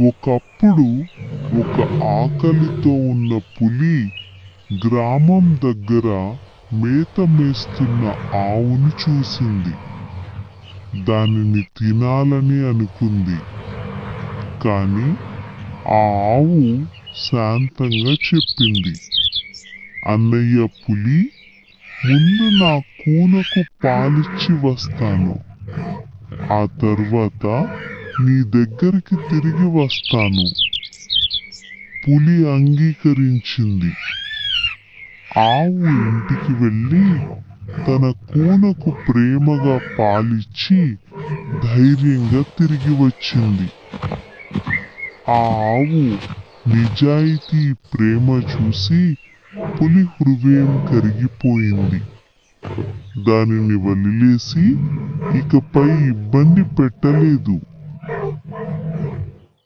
ఒకప్పుడు ఒక ఆకలితో ఉన్న పులి గ్రామం దగ్గర మేత మేస్తున్న ఆవును చూసింది. దానిని తినాలని అనుకుంది. కాని ఆ ఆవు శాంతంగా చెప్పింది, అన్నయ్య పులి, ముందు నా కూనకు పాలిచ్చి వస్తాను. ఆ తర్వాత నీ దగ్గరికి తిరిగి వస్తాను. పులి అంగీకరించింది. ఆవు ఇంటికి వెళ్ళి తన కూనకు ప్రేమగా పాలిచ్చి ధైర్యంగా తిరిగి వచ్చింది. ఆ ఆవు నిజాయితీ ప్రేమ చూసి పులి హృదయం కరిగిపోయింది. దానిని వదిలేసి ఇకపై ఇబ్బంది పెట్టలేదు.